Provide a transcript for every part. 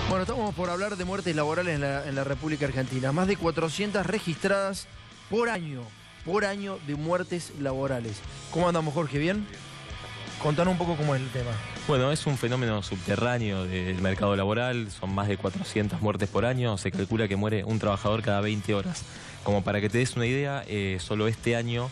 Bueno, estamos por hablar de muertes laborales en la República Argentina. Más de 400 registradas por año de muertes laborales. ¿Cómo andamos, Jorge? ¿Bien? Contanos un poco cómo es el tema. Bueno, es un fenómeno subterráneo del mercado laboral, son más de 400 muertes por año, se calcula que muere un trabajador cada 20 horas. Como para que te des una idea, solo este año,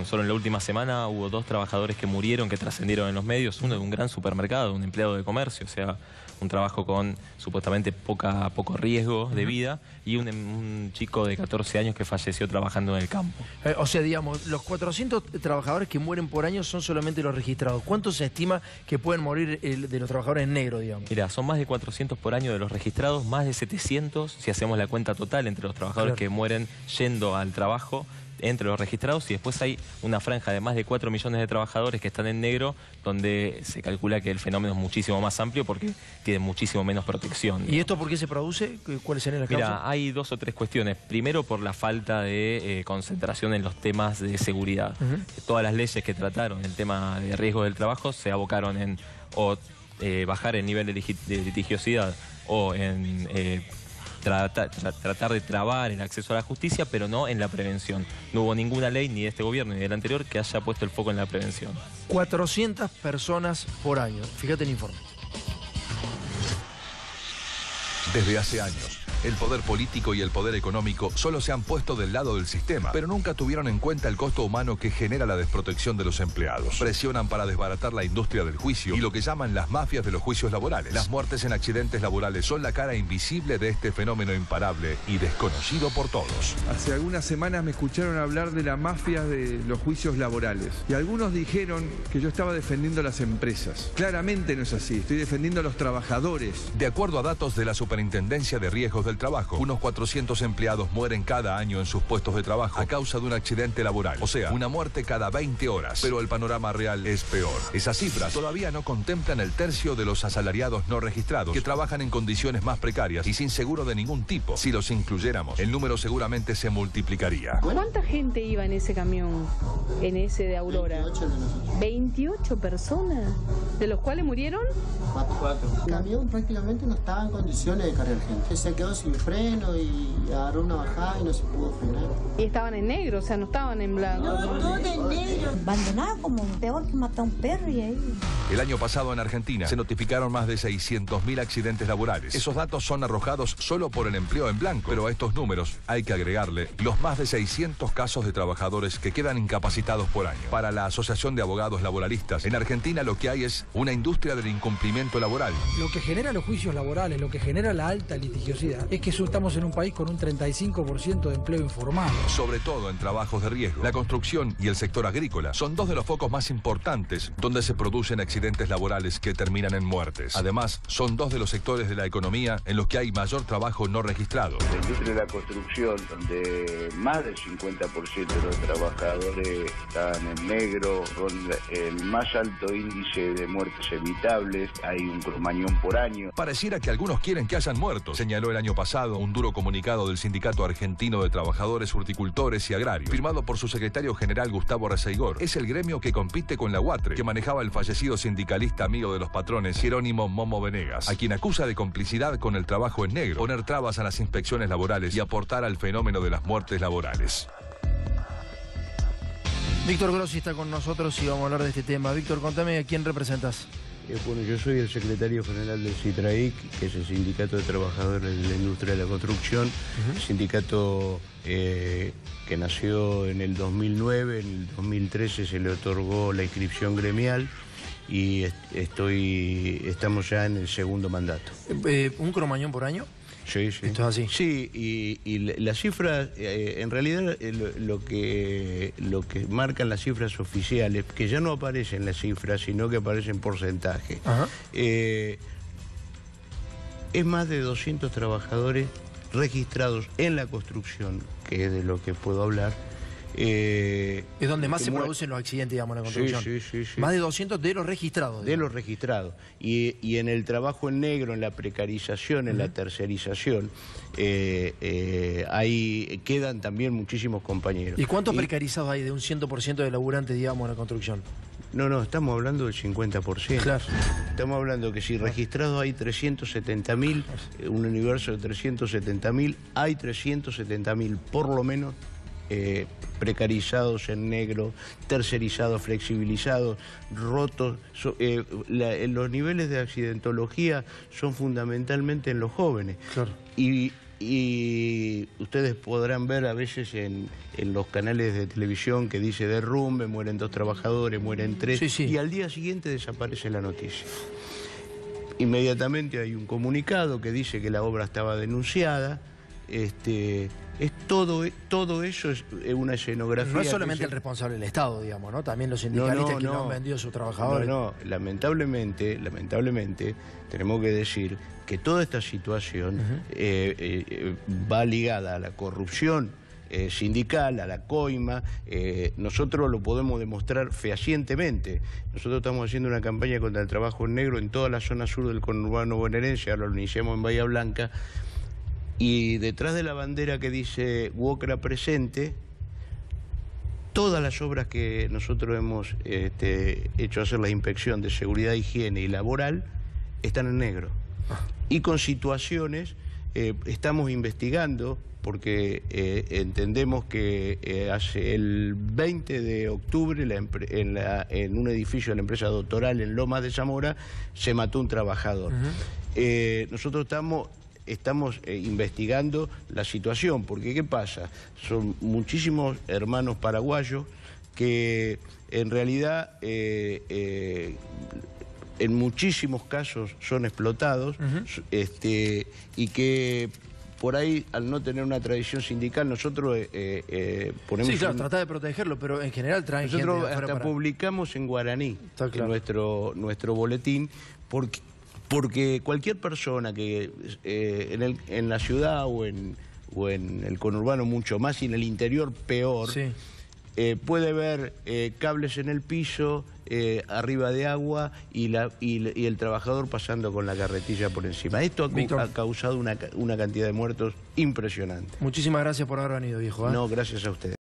solo en la última semana hubo 2 trabajadores que murieron, que trascendieron en los medios, uno de un gran supermercado, un empleado de comercio, o sea, un trabajo con supuestamente poco riesgo de vida, y un chico de 14 años que falleció trabajando en el campo. O sea, digamos, los 400 trabajadores que mueren por año son solamente los registrados. ¿Cuánto se estima que pueden morir de los trabajadores negros, digamos? Mira, son más de 400 por año de los registrados, más de 700 si hacemos la cuenta total entre los trabajadores que mueren yendo al trabajo, entre los registrados, y después hay una franja de más de 4 millones de trabajadores que están en negro, donde se calcula que el fenómeno es muchísimo más amplio porque tiene muchísimo menos protección. ¿Y esto por qué se produce? ¿Cuáles serían las causas? Mira, hay 2 o 3 cuestiones. Primero, por la falta de concentración en los temas de seguridad. Todas las leyes que trataron el tema de riesgo del trabajo se abocaron en bajar el nivel de litigiosidad o en tratar de trabar el acceso a la justicia, pero no en la prevención. No hubo ninguna ley, ni de este gobierno ni del anterior, que haya puesto el foco en la prevención. 400 personas por año. Fíjate el informe. Desde hace años, el poder político y el poder económico solo se han puesto del lado del sistema, pero nunca tuvieron en cuenta el costo humano que genera la desprotección de los empleados. Presionan para desbaratar la industria del juicio y lo que llaman las mafias de los juicios laborales. Las muertes en accidentes laborales son la cara invisible de este fenómeno imparable y desconocido por todos. Hace algunas semanas me escucharon hablar de la mafia de los juicios laborales y algunos dijeron que yo estaba defendiendo a las empresas. Claramente no es así, estoy defendiendo a los trabajadores. De acuerdo a datos de la Superintendencia de Riesgos del Trabajo, unos 400 empleados mueren cada año en sus puestos de trabajo a causa de un accidente laboral. O sea, una muerte cada 20 horas. Pero el panorama real es peor. Esas cifras todavía no contemplan el tercio de los asalariados no registrados que trabajan en condiciones más precarias y sin seguro de ningún tipo. Si los incluyéramos, el número seguramente se multiplicaría. ¿Cuánta gente iba en ese camión, en ese de Aurora? 28 personas, de los cuales murieron 4. El camión prácticamente no estaba en condiciones de cargar gente. Se quedó sin freno y agarró una bajada y no se pudo frenar. y estaban en negro, o sea, no estaban en blanco. No, todo en negro. Abandonado como peor que matar a un perro y ahí. El año pasado en Argentina se notificaron más de 600.000 accidentes laborales. Esos datos son arrojados solo por el empleo en blanco, pero a estos números hay que agregarle los más de 600 casos de trabajadores que quedan incapacitados por año. Para la Asociación de Abogados Laboralistas, en Argentina lo que hay es una industria del incumplimiento laboral. Lo que genera los juicios laborales, lo que genera la alta litigiosidad, es que estamos en un país con un 35% de empleo informal. Sobre todo en trabajos de riesgo. La construcción y el sector agrícola son dos de los focos más importantes donde se producen accidentes laborales que terminan en muertes. Además, son dos de los sectores de la economía en los que hay mayor trabajo no registrado. La industria de la construcción, donde más del 50% de los trabajadores están en negro, con el más alto índice de muertes evitables, hay un cromañón por año. Pareciera que algunos quieren que hayan muerto, señaló el año pasado un duro comunicado del Sindicato Argentino de Trabajadores Horticultores y Agrarios, firmado por su secretario general Gustavo Reseigor. Es el gremio que compite con la UATRE, que manejaba el fallecido sindicalista amigo de los patrones Jerónimo Momo Venegas, a quien acusa de complicidad con el trabajo en negro, poner trabas a las inspecciones laborales y aportar al fenómeno de las muertes laborales. Víctor Grossi está con nosotros y vamos a hablar de este tema. Víctor, contame a quién representas. Bueno, yo soy el secretario general del CITRAIC, que es el Sindicato de Trabajadores de la Industria de la Construcción, sindicato que nació en el 2009, en el 2013 se le otorgó la inscripción gremial y estamos ya en el segundo mandato. ¿Un cromañón por año? Sí, sí. Esto es así. Sí, y la cifra, en realidad lo que marcan las cifras oficiales, que ya no aparecen las cifras, sino que aparecen porcentaje, es más de 200 trabajadores registrados en la construcción, que es de lo que puedo hablar. Es donde más se producen los accidentes, digamos, en la construcción. Sí. Más de 200 de los registrados. De los registrados. Y en el trabajo en negro, en la precarización, en la tercerización, ahí quedan también muchísimos compañeros. ¿Y cuántos precarizados hay de un 100% de laburantes, digamos, en la construcción? No, estamos hablando del 50%. Claro. Estamos hablando que si registrados hay 370.000, un universo de 370.000, hay 370.000 por lo menos precarizados en negro, tercerizados, flexibilizados, rotos. Los niveles de accidentología son fundamentalmente en los jóvenes. Claro. Y ustedes podrán ver a veces en los canales de televisión que dice derrumbe, mueren 2 trabajadores, mueren 3, sí, sí. Y al día siguiente desaparece la noticia. Inmediatamente hay un comunicado que dice que la obra estaba denunciada. Todo eso es una escenografía. No es solamente el responsable del Estado, digamos, ¿no? También los sindicalistas que no han vendido a sus trabajadores. No, lamentablemente, tenemos que decir que toda esta situación va ligada a la corrupción sindical, a la coima. Nosotros lo podemos demostrar fehacientemente. Nosotros estamos haciendo una campaña contra el trabajo en negro en toda la zona sur del conurbano bonaerense, ahora lo iniciamos en Bahía Blanca. Y detrás de la bandera que dice UOCRA presente, todas las obras que nosotros hemos hecho hacer la inspección de seguridad, higiene y laboral están en negro. Y con situaciones estamos investigando, porque entendemos que hace el 20 de octubre en un edificio de la empresa Doctoral en Lomas de Zamora se mató un trabajador. Nosotros estamos investigando la situación, porque ¿qué pasa? Son muchísimos hermanos paraguayos que en realidad en muchísimos casos son explotados y que por ahí, al no tener una tradición sindical, nosotros ponemos... Sí, claro, tratar de protegerlo, pero en general traen gente de nosotros afuera hasta publicamos en guaraní nuestro boletín, porque cualquier persona que en la ciudad o en el conurbano mucho más y en el interior peor, sí. Puede ver cables en el piso, arriba de agua y el trabajador pasando con la carretilla por encima. Esto ha causado una cantidad de muertos impresionante. Muchísimas gracias por haber venido, viejo. No, gracias a ustedes.